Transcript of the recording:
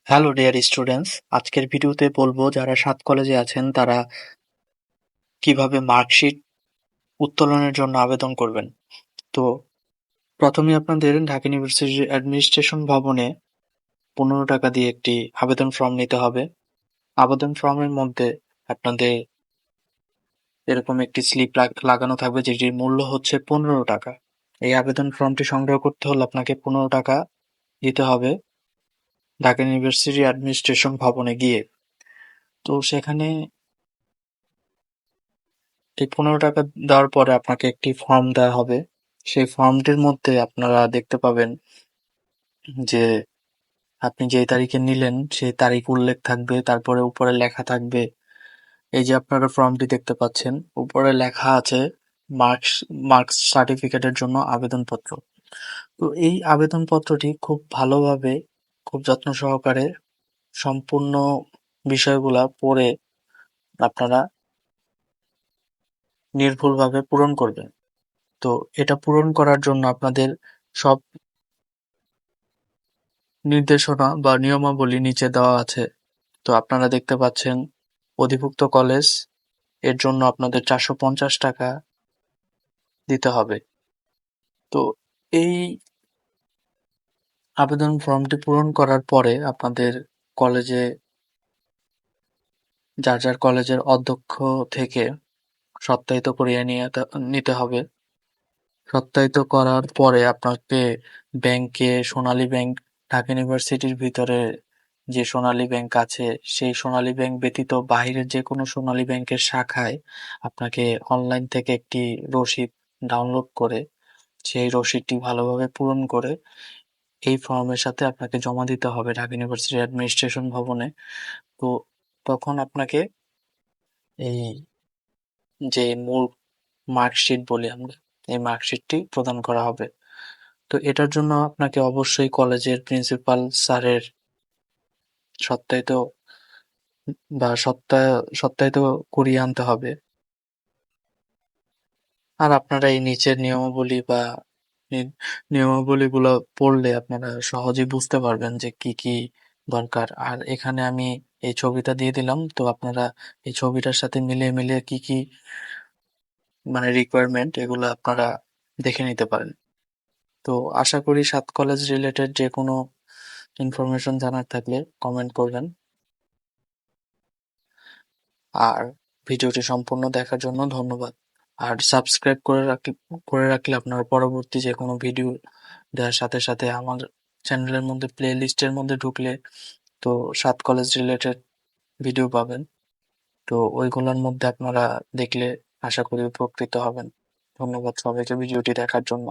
Hello dear students, আজকের ভিডিওতে বলবো যারা ৭ কলেজে আছেন তারা কিভাবে মার্কশিট উত্তোলনের জন্য আবেদন করবেন। তো প্রথমে আপনাদের ঢাকা ইউনিভার্সিটির অ্যাডমিনিস্ট্রেশন ভবনে ১৫ টাকা দিয়ে একটি আবেদন ফর্ম নিতে হবে। আবেদন ফর্মের মধ্যে আপনাদের এরকম একটি স্লিপ লাগানো থাকবে যেটির মূল্য হচ্ছে ১৫ টাকা। এই আবেদন ফর্মটি সংগ্রহ করতে হলে আপনাকে ১৫ টাকা দিতে হবে ঢাকা ইউনিভার্সিটি অ্যাডমিনিস্ট্রেশন ভবনে গিয়ে। তো সেখানে এই ১৫ টাকা দেওয়ার পরে আপনাকে একটি ফর্ম দেওয়া হবে। সেই ফর্মটির মধ্যে আপনারা দেখতে পাবেন যে আপনি যেই তারিখে নিলেন সেই তারিখ উল্লেখ থাকবে, তারপরে উপরে লেখা থাকবে। এই যে আপনারা ফর্মটি দেখতে পাচ্ছেন, উপরে লেখা আছে মার্কস মার্কস সার্টিফিকেটের জন্য আবেদনপত্র। তো এই আবেদনপত্রটি খুব ভালোভাবে, খুব যত্ন সহকারে সম্পূর্ণ বিষয়গুলা পড়ে আপনারা নির্ভুলভাবে পূরণ করবেন। তো এটা পূরণ করার জন্য আপনাদের সব নির্দেশনা বা নিয়মাবলী নিচে দেওয়া আছে। তো আপনারা দেখতে পাচ্ছেন অধিভুক্ত কলেজ এর জন্য আপনাদের ৪৫০ টাকা দিতে হবে। তো এই আবেদন ফর্মটি পূরণ করার পরে আপনাদের কলেজে যার যার কলেজের অধ্যক্ষ থেকে সত্যায়িত করিয়ে নিতে হবে। সত্যায়িত করার পরে আপনাকে ব্যাংকে, সোনালী ব্যাংক, ঢাকা ইউনিভার্সিটির ভিতরে যে সোনালী ব্যাংক আছে সেই সোনালী ব্যাংক ব্যতীত বাহিরের যে কোনো সোনালী ব্যাংকের শাখায় আপনাকে অনলাইন থেকে একটি রসিদ ডাউনলোড করে সেই রসিদটি ভালোভাবে পূরণ করে এই ফর্মের সাথে আপনাকে জমা দিতে হবে ঢাকা ইউনিভার্সিটি অ্যাডমিনিস্ট্রেশন ভবনে। তো তখন আপনাকে এই যে মূল মার্কশিট বলি আমরা, এই মার্কশিটটি প্রদান করা হবে। তো এটার জন্য আপনাকে অবশ্যই কলেজের প্রিন্সিপাল স্যারের সত্যায়িত বা সত্যায়িত করিয়ে আনতে হবে। আর আপনারা এই নিচের নিয়মাবলী বা নিয়মাবলীগুলো পড়লে আপনারা সহজেই বুঝতে পারবেন যে কি কি দরকার। আর এখানে আমি এই ছবিটা দিয়ে দিলাম, তো আপনারা এই ছবিটার সাথে মিলিয়ে কি কি মানে রিকোয়ারমেন্ট এগুলো আপনারা দেখে নিতে পারেন। তো আশা করি ৭ কলেজ রিলেটেড যে কোনো ইনফরমেশন জানার থাকলে কমেন্ট করবেন। আর ভিডিওটি সম্পূর্ণ দেখার জন্য ধন্যবাদ। আর সাবস্ক্রাইব করে রাখলে আপনারা পরবর্তী যে কোনো ভিডিও দেওয়ার সাথে সাথে আমার চ্যানেলের মধ্যে প্লে লিস্টের মধ্যে ঢুকলে তো ৭ কলেজ রিলেটেড ভিডিও পাবেন। তো ওইগুলোর মধ্যে আপনারা দেখলে আশা করি উপকৃত হবেন। ধন্যবাদ সবাইকে ভিডিওটি দেখার জন্য।